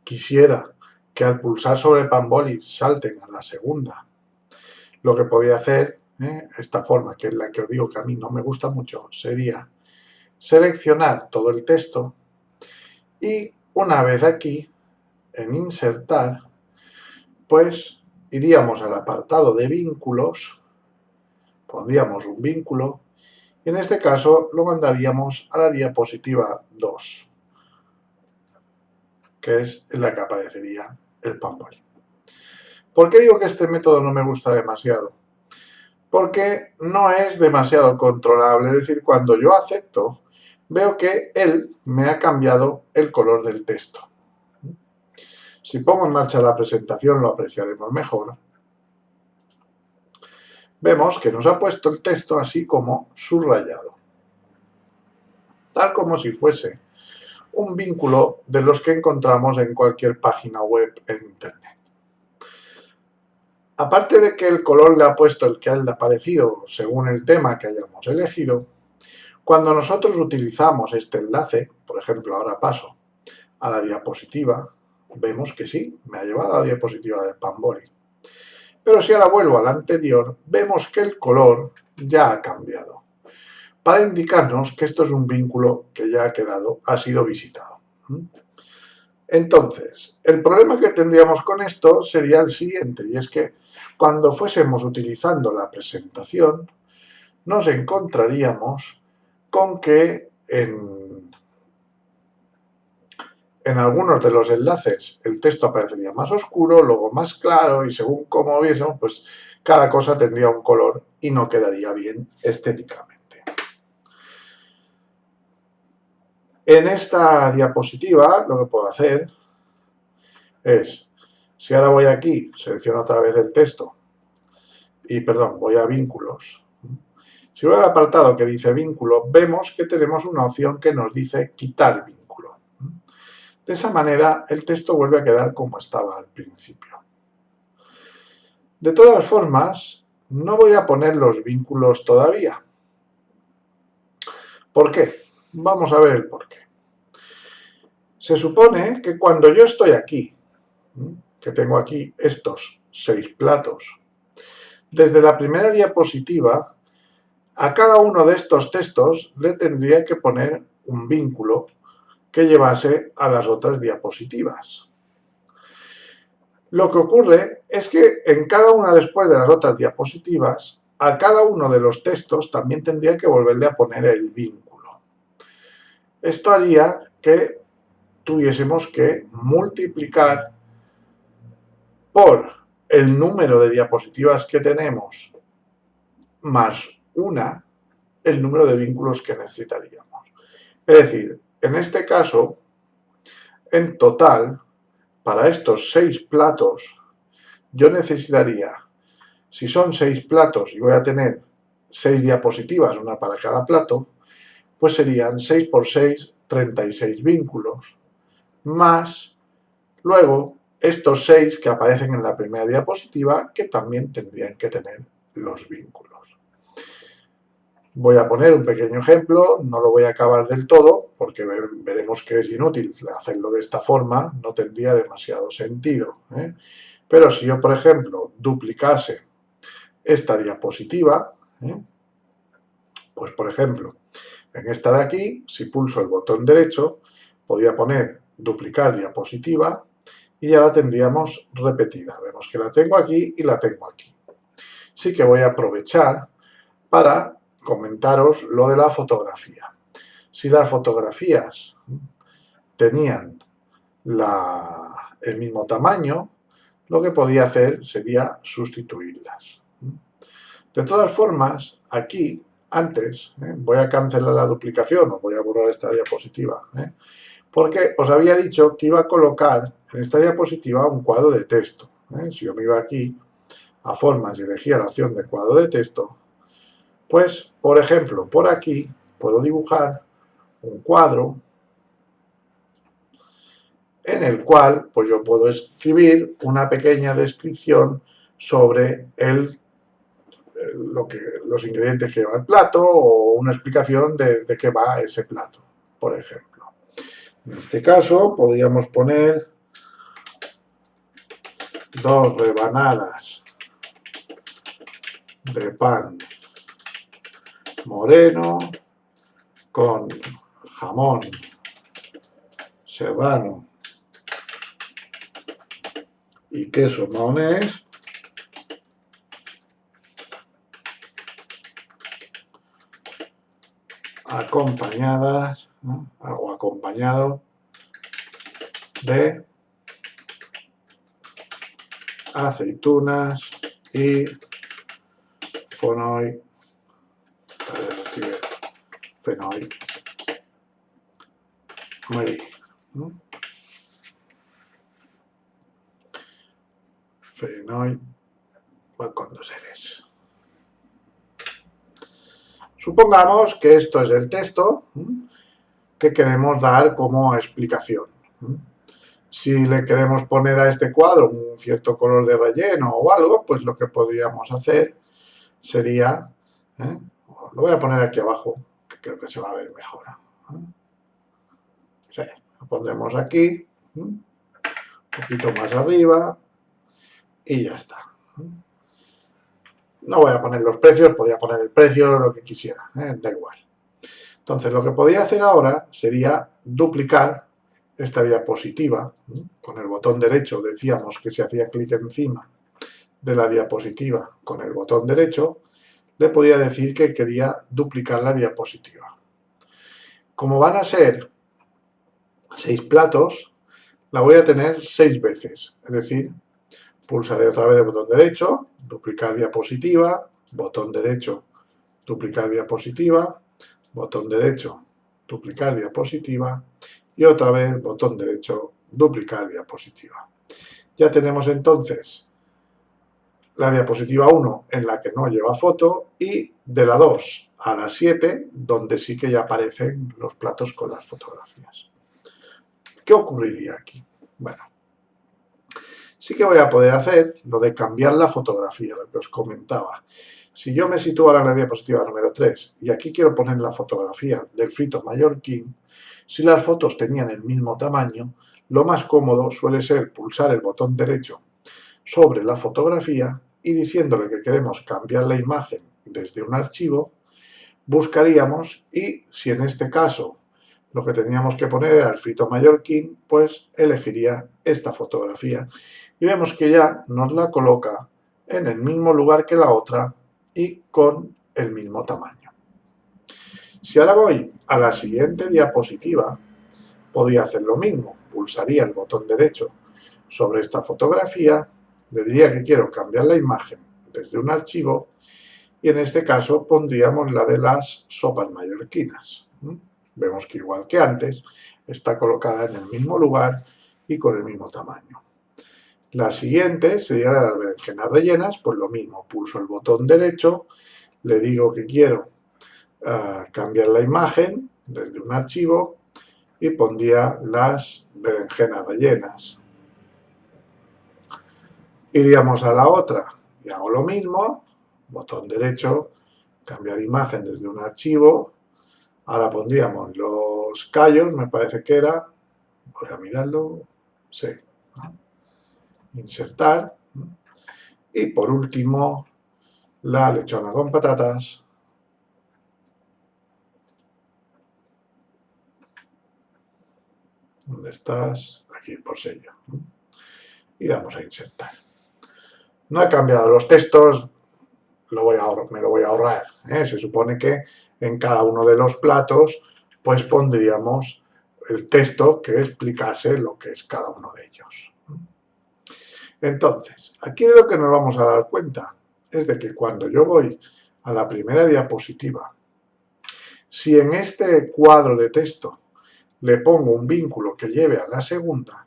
quisiera que al pulsar sobre Panboli salten a la segunda, lo que podría hacer, esta forma, que es la que os digo que a mí no me gusta mucho, sería seleccionar todo el texto y una vez aquí, en insertar, pues iríamos al apartado de vínculos, pondríamos un vínculo y en este caso lo mandaríamos a la diapositiva 2, que es en la que aparecería el Panboli. ¿Por qué digo que este método no me gusta demasiado? Porque no es demasiado controlable, es decir, cuando yo acepto, veo que él me ha cambiado el color del texto. Si pongo en marcha la presentación lo apreciaremos mejor. Vemos que nos ha puesto el texto así como subrayado, tal como si fuese un vínculo de los que encontramos en cualquier página web en Internet. Aparte de que el color le ha puesto el que a él le ha parecido según el tema que hayamos elegido, cuando nosotros utilizamos este enlace, por ejemplo, ahora paso a la diapositiva, vemos que sí, me ha llevado a la diapositiva del Panboli. Pero si ahora vuelvo al anterior, vemos que el color ya ha cambiado, para indicarnos que esto es un vínculo que ya ha sido visitado. Entonces, el problema que tendríamos con esto sería el siguiente, y es que cuando fuésemos utilizando la presentación, nos encontraríamos con que en algunos de los enlaces el texto aparecería más oscuro, luego más claro, y según como viésemos, pues cada cosa tendría un color y no quedaría bien estéticamente. En esta diapositiva lo que puedo hacer es, si ahora voy aquí, selecciono otra vez el texto, y perdón, voy a vínculos. Si voy al apartado que dice vínculo, vemos que tenemos una opción que nos dice quitar vínculo. De esa manera, el texto vuelve a quedar como estaba al principio. De todas formas, no voy a poner los vínculos todavía. ¿Por qué? Vamos a ver el por qué. Se supone que cuando yo estoy aquí, que tengo aquí estos 6 platos, desde la primera diapositiva, a cada uno de estos textos le tendría que poner un vínculo que llevase a las otras diapositivas. Lo que ocurre es que en cada una después de las otras diapositivas, a cada uno de los textos también tendría que volverle a poner el vínculo. Esto haría que tuviésemos que multiplicar por el número de diapositivas que tenemos más una, el número de vínculos que necesitaríamos. Es decir, en este caso, en total, para estos 6 platos, yo necesitaría, si son 6 platos y voy a tener 6 diapositivas, una para cada plato, pues serían 6 por 6, 36 vínculos, más luego estos 6 que aparecen en la primera diapositiva, que también tendrían que tener los vínculos. Voy a poner un pequeño ejemplo, no lo voy a acabar del todo, porque veremos que es inútil hacerlo de esta forma, no tendría demasiado sentido. Pero si yo, por ejemplo, duplicase esta diapositiva, pues por ejemplo, en esta de aquí, si pulso el botón derecho, podría poner duplicar diapositiva y ya la tendríamos repetida. Vemos que la tengo aquí y la tengo aquí. Sí que voy a aprovechar para comentaros lo de la fotografía. Si las fotografías tenían el mismo tamaño, lo que podía hacer sería sustituirlas. De todas formas, aquí, antes, voy a cancelar la duplicación, os voy a borrar esta diapositiva, porque os había dicho que iba a colocar en esta diapositiva un cuadro de texto. Si yo me iba aquí a formas y elegía la opción de cuadro de texto, pues, por ejemplo, por aquí puedo dibujar un cuadro en el cual pues yo puedo escribir una pequeña descripción sobre los ingredientes que lleva el plato o una explicación de qué va ese plato, por ejemplo. En este caso podríamos poner 2 rebanadas de pan moreno con jamón serrano y queso mahonés, acompañadas, ¿no? O acompañado de aceitunas y fenóil, Marie, ¿no? Fenóil con 2 L's. Supongamos que esto es el texto que queremos dar como explicación. Si le queremos poner a este cuadro un cierto color de relleno o algo, pues lo que podríamos hacer sería, lo voy a poner aquí abajo, que creo que se va a ver mejor. Sí, lo pondremos aquí, un poquito más arriba y ya está. No voy a poner los precios, podía poner el precio, lo que quisiera, da igual. Entonces, lo que podía hacer ahora sería duplicar esta diapositiva. Con el botón derecho decíamos que si hacía clic encima de la diapositiva con el botón derecho, le podía decir que quería duplicar la diapositiva. Como van a ser 6 platos, la voy a tener 6 veces. Es decir, pulsaré otra vez el botón derecho, duplicar diapositiva, botón derecho, duplicar diapositiva, botón derecho, duplicar diapositiva y otra vez botón derecho, duplicar diapositiva. Ya tenemos entonces la diapositiva 1 en la que no lleva foto y de la 2 a la 7 donde sí que ya aparecen los platos con las fotografías. ¿Qué ocurriría aquí? Bueno, sí que voy a poder hacer lo de cambiar la fotografía, lo que os comentaba. Si yo me sitúo ahora en la diapositiva número 3 y aquí quiero poner la fotografía del frito mallorquín, si las fotos tenían el mismo tamaño, lo más cómodo suele ser pulsar el botón derecho sobre la fotografía y diciéndole que queremos cambiar la imagen desde un archivo, buscaríamos y si en este caso lo que teníamos que poner era el frito mallorquín, pues elegiría esta fotografía y vemos que ya nos la coloca en el mismo lugar que la otra y con el mismo tamaño. Si ahora voy a la siguiente diapositiva, podría hacer lo mismo, pulsaría el botón derecho sobre esta fotografía, le diría que quiero cambiar la imagen desde un archivo y en este caso pondríamos la de las sopas mallorquinas. Vemos que igual que antes está colocada en el mismo lugar y con el mismo tamaño. La siguiente sería la de las berenjenas rellenas, pues lo mismo, pulso el botón derecho, le digo que quiero cambiar la imagen desde un archivo y pondría las berenjenas rellenas. Iríamos a la otra y hago lo mismo, botón derecho, cambiar imagen desde un archivo. Ahora pondríamos los callos, me parece que era, voy a mirarlo, sí, insertar. Y por último, la lechona con patatas. ¿Dónde estás? Aquí por sello. Y damos a insertar. No he cambiado los textos, me lo voy a ahorrar. Se supone que en cada uno de los platos pues pondríamos el texto que explicase lo que es cada uno de ellos. Entonces, aquí de lo que nos vamos a dar cuenta es de que cuando yo voy a la primera diapositiva, si en este cuadro de texto le pongo un vínculo que lleve a la segunda,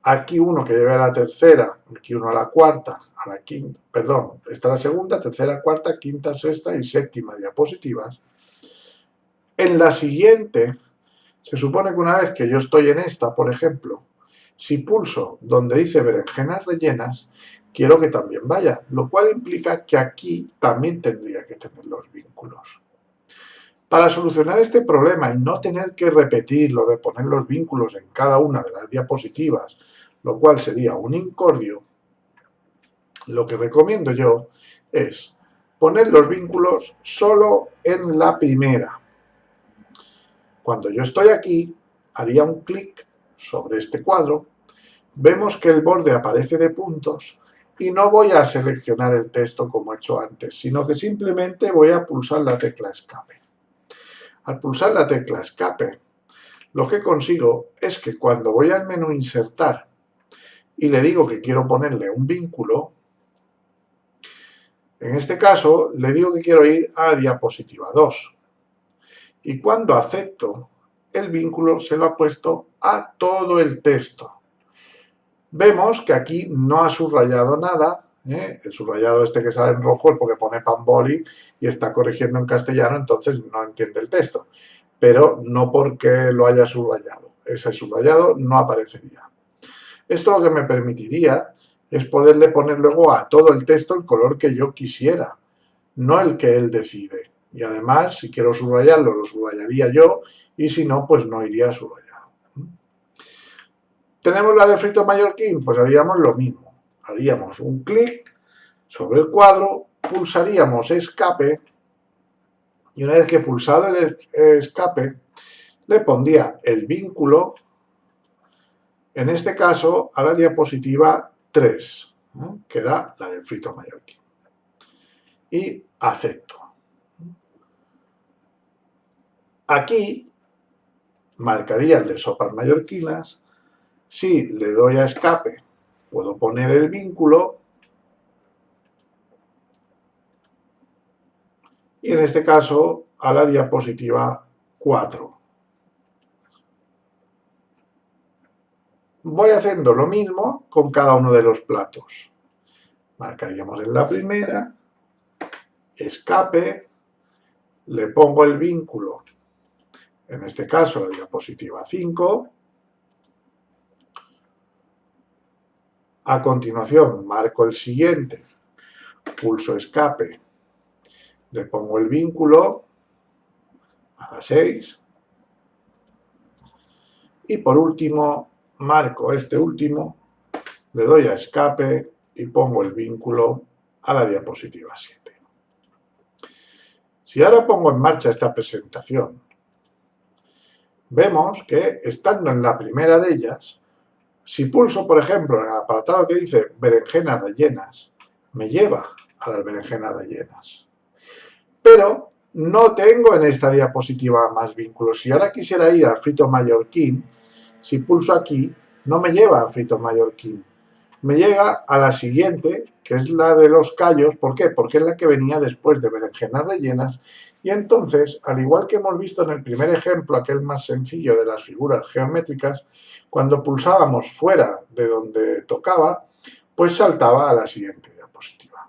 aquí uno que lleve a la tercera, aquí uno a la cuarta, a la quinta, perdón, esta es la segunda, tercera, cuarta, quinta, sexta y séptima diapositivas. En la siguiente, se supone que una vez que yo estoy en esta, por ejemplo, si pulso donde dice berenjenas rellenas, quiero que también vaya, lo cual implica que aquí también tendría que tener los vínculos. Para solucionar este problema y no tener que repetir lo de poner los vínculos en cada una de las diapositivas, lo cual sería un incordio, lo que recomiendo yo es poner los vínculos solo en la primera. Cuando yo estoy aquí, haría un clic sobre este cuadro, vemos que el borde aparece de puntos y no voy a seleccionar el texto como he hecho antes, sino que simplemente voy a pulsar la tecla escape. Al pulsar la tecla escape, lo que consigo es que cuando voy al menú insertar y le digo que quiero ponerle un vínculo, en este caso le digo que quiero ir a diapositiva 2. Y cuando acepto, el vínculo se lo ha puesto a todo el texto. Vemos que aquí no ha subrayado nada, el subrayado este que sale en rojo es porque pone Panboli y está corrigiendo en castellano, entonces no entiende el texto, pero no porque lo haya subrayado, ese subrayado no aparecería. Esto lo que me permitiría es poderle poner luego a todo el texto el color que yo quisiera, no el que él decide. Y además, si quiero subrayarlo, lo subrayaría yo, y si no, pues no iría subrayado. ¿Tenemos la de frito mallorquín? Pues haríamos lo mismo. Haríamos un clic sobre el cuadro, pulsaríamos escape y una vez que he pulsado el escape, le pondría el vínculo, en este caso, a la diapositiva 3, que era la del frito mallorquín. Y acepto. Aquí marcaría el de sopas mallorquinas. Si le doy a escape, puedo poner el vínculo. Y en este caso, a la diapositiva 4. Voy haciendo lo mismo con cada uno de los platos. Marcaríamos en la primera, escape, le pongo el vínculo, en este caso la diapositiva 5. A continuación marco el siguiente, pulso escape, le pongo el vínculo a la 6. Y por último, marco este último, le doy a escape y pongo el vínculo a la diapositiva 7. Si ahora pongo en marcha esta presentación, vemos que estando en la primera de ellas, si pulso, por ejemplo, en el apartado que dice berenjenas rellenas, me lleva a las berenjenas rellenas. Pero no tengo en esta diapositiva más vínculos. Si ahora quisiera ir al frito mallorquín, si pulso aquí, no me lleva al frito mallorquín. Me llega a la siguiente, que es la de los callos. ¿Por qué? Porque es la que venía después de berenjenas rellenas. Y entonces, al igual que hemos visto en el primer ejemplo, aquel más sencillo de las figuras geométricas, cuando pulsábamos fuera de donde tocaba, pues saltaba a la siguiente diapositiva.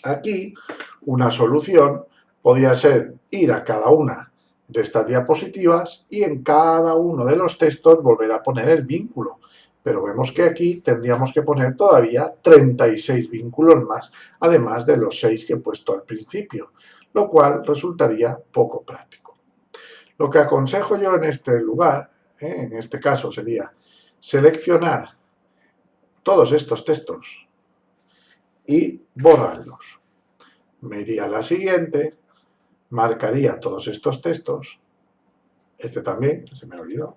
Aquí, una solución podía ser ir a cada una de estas diapositivas y en cada uno de los textos volver a poner el vínculo. Pero vemos que aquí tendríamos que poner todavía 36 vínculos más, además de los 6 que he puesto al principio, lo cual resultaría poco práctico. Lo que aconsejo yo en este lugar, en este caso, sería seleccionar todos estos textos y borrarlos. Me iría a la siguiente, marcaría todos estos textos, este también, se me olvidó,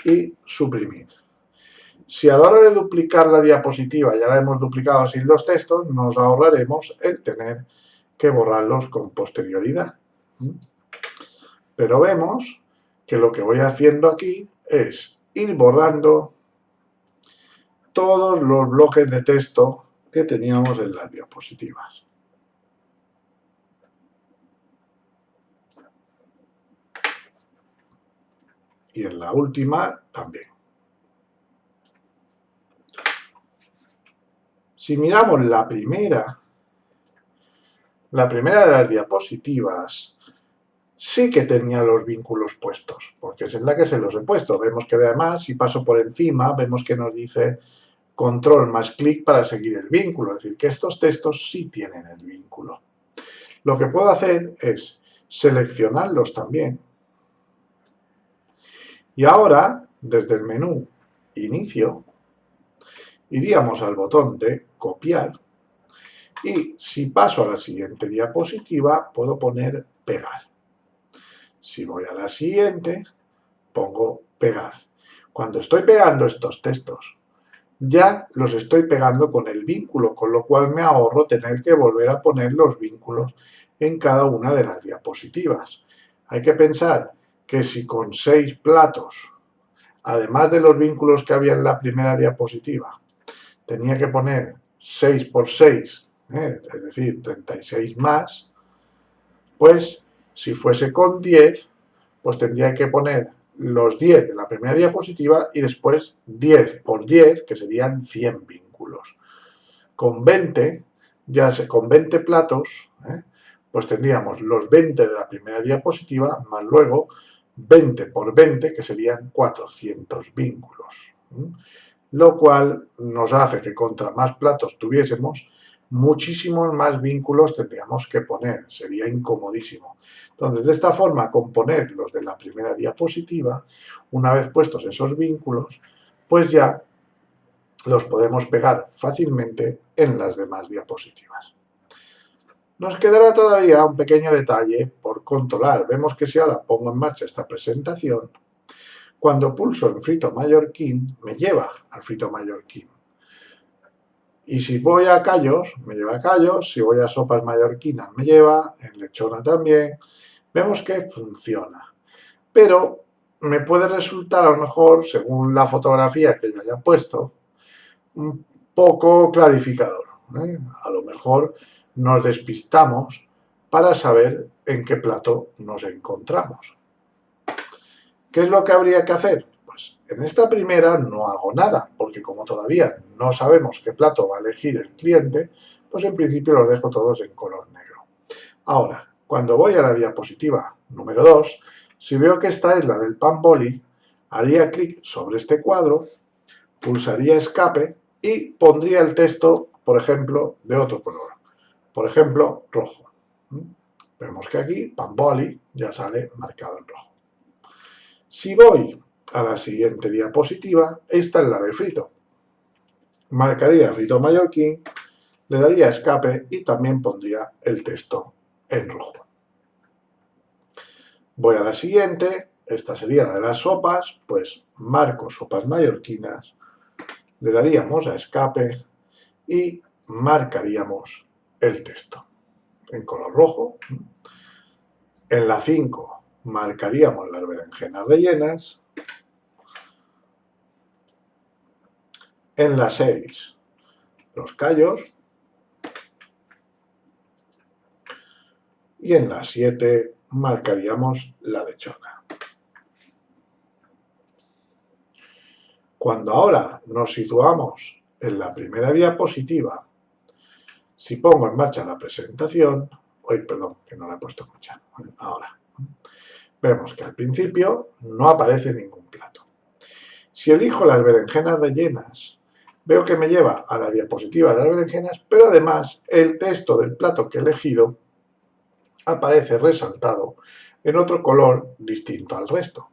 y suprimir. Si a la hora de duplicar la diapositiva ya la hemos duplicado sin los textos, nos ahorraremos el tener que borrarlos con posterioridad. Pero vemos que lo que voy haciendo aquí es ir borrando todos los bloques de texto que teníamos en las diapositivas. Y en la última también. Si miramos la primera de las diapositivas, sí que tenía los vínculos puestos, porque es en la que se los he puesto. Vemos que además, si paso por encima, vemos que nos dice control más clic para seguir el vínculo, es decir, que estos textos sí tienen el vínculo. Lo que puedo hacer es seleccionarlos también. Y ahora, desde el menú Inicio, iríamos al botón de Copiar y si paso a la siguiente diapositiva, puedo poner Pegar. Si voy a la siguiente, pongo Pegar. Cuando estoy pegando estos textos, ya los estoy pegando con el vínculo, con lo cual me ahorro tener que volver a poner los vínculos en cada una de las diapositivas. Hay que pensar que si con 6 platos, además de los vínculos que había en la primera diapositiva, tenía que poner 6 por 6, es decir, 36 más, pues si fuese con 10, pues tendría que poner los 10 de la primera diapositiva y después 10 por 10, que serían 100 vínculos. Con 20, con 20 platos, pues tendríamos los 20 de la primera diapositiva, más luego 20 por 20, que serían 400 vínculos. Lo cual nos hace que contra más platos tuviésemos, muchísimos más vínculos tendríamos que poner, sería incomodísimo. Entonces, de esta forma, con poner los de la primera diapositiva, una vez puestos esos vínculos, pues ya los podemos pegar fácilmente en las demás diapositivas. Nos quedará todavía un pequeño detalle por controlar. Vemos que si ahora pongo en marcha esta presentación, cuando pulso en frito mallorquín, me lleva al frito mallorquín. Y si voy a callos, me lleva a callos. Si voy a sopas mallorquinas, me lleva. En lechona también. Vemos que funciona. Pero me puede resultar, a lo mejor, según la fotografía que yo haya puesto, un poco clarificador. A lo mejor nos despistamos para saber en qué plato nos encontramos. ¿Qué es lo que habría que hacer? Pues en esta primera no hago nada, porque como todavía no sabemos qué plato va a elegir el cliente, pues en principio los dejo todos en color negro. Ahora, cuando voy a la diapositiva número 2, si veo que esta es la del pan boli, haría clic sobre este cuadro, pulsaría escape y pondría el texto, por ejemplo, de otro color. Por ejemplo, rojo. Vemos que aquí pan boli ya sale marcado en rojo. Si voy a la siguiente diapositiva, esta es la de frito. Marcaría frito mallorquín, le daría escape y también pondría el texto en rojo. Voy a la siguiente, esta sería la de las sopas, pues marco sopas mallorquinas, le daríamos a escape y marcaríamos el texto en color rojo. En la 5 marcaríamos las berenjenas rellenas. En la 6 los callos. Y en la 7 marcaríamos la lechona. Cuando ahora nos situamos en la primera diapositiva, si pongo en marcha la presentación, perdón, que no la he puesto en marcha, ahora, vemos que al principio no aparece ningún plato. Si elijo las berenjenas rellenas, veo que me lleva a la diapositiva de las berenjenas, pero además el texto del plato que he elegido aparece resaltado en otro color distinto al resto.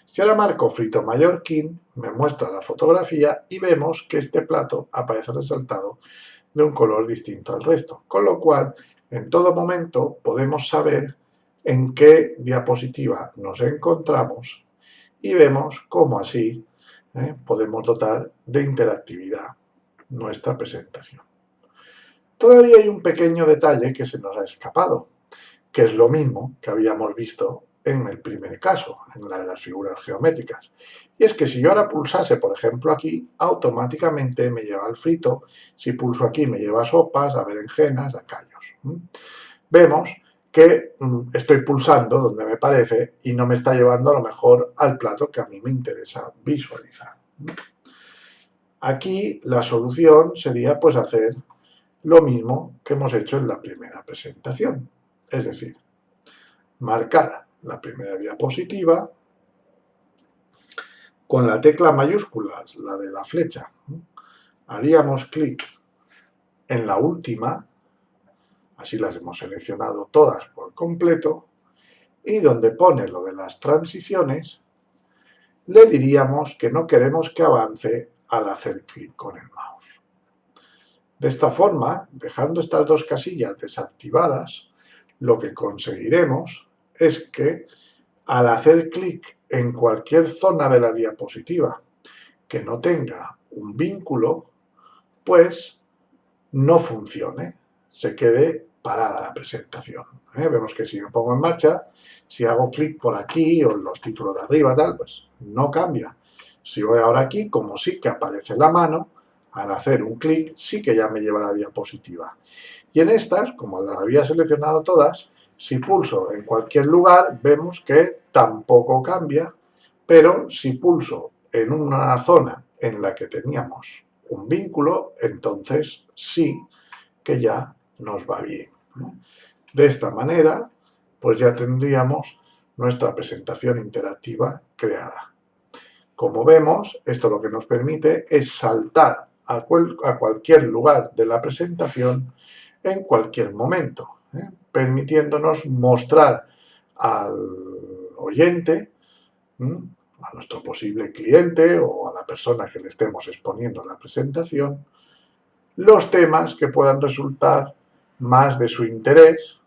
Si ahora marco frito mallorquín, me muestra la fotografía y vemos que este plato aparece resaltado de un color distinto al resto, con lo cual en todo momento podemos saber en qué diapositiva nos encontramos y vemos cómo así podemos dotar de interactividad nuestra presentación. Todavía hay un pequeño detalle que se nos ha escapado, que es lo mismo que habíamos visto en el primer caso, en la de las figuras geométricas. Y es que si yo ahora pulsase, por ejemplo, aquí, automáticamente me lleva al frito. Si pulso aquí, me lleva a sopas, a berenjenas, a callos. Vemos que estoy pulsando donde me parece y no me está llevando a lo mejor al plato que a mí me interesa visualizar. Aquí la solución sería pues hacer lo mismo que hemos hecho en la primera presentación. Es decir, marcar la primera diapositiva con la tecla mayúscula, la de la flecha. Haríamos clic en la última, así las hemos seleccionado todas por completo, y donde pone lo de las transiciones, le diríamos que no queremos que avance al hacer clic con el mouse. De esta forma, dejando estas dos casillas desactivadas, lo que conseguiremos es que al hacer clic en cualquier zona de la diapositiva que no tenga un vínculo, pues no funcione, se quede parada la presentación. Vemos que si me pongo en marcha, si hago clic por aquí o en los títulos de arriba, tal, pues no cambia. Si voy ahora aquí, como sí que aparece la mano, al hacer un clic sí que ya me lleva a la diapositiva. Y en estas, como las había seleccionado todas, si pulso en cualquier lugar, vemos que tampoco cambia, pero si pulso en una zona en la que teníamos un vínculo, entonces sí que ya nos va bien. De esta manera, pues ya tendríamos nuestra presentación interactiva creada. Como vemos, esto lo que nos permite es saltar a cualquier lugar de la presentación en cualquier momento, permitiéndonos mostrar al oyente, a nuestro posible cliente o a la persona que le estemos exponiendo la presentación los temas que puedan resultar más de su interés,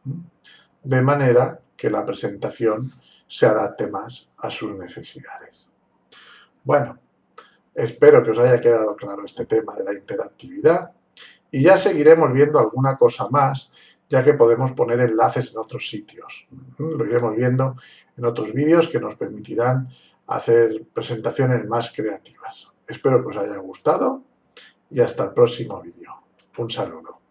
de manera que la presentación se adapte más a sus necesidades. Bueno, espero que os haya quedado claro este tema de la interactividad y ya seguiremos viendo alguna cosa más, ya que podemos poner enlaces en otros sitios. Lo iremos viendo en otros vídeos que nos permitirán hacer presentaciones más creativas. Espero que os haya gustado y hasta el próximo vídeo. Un saludo.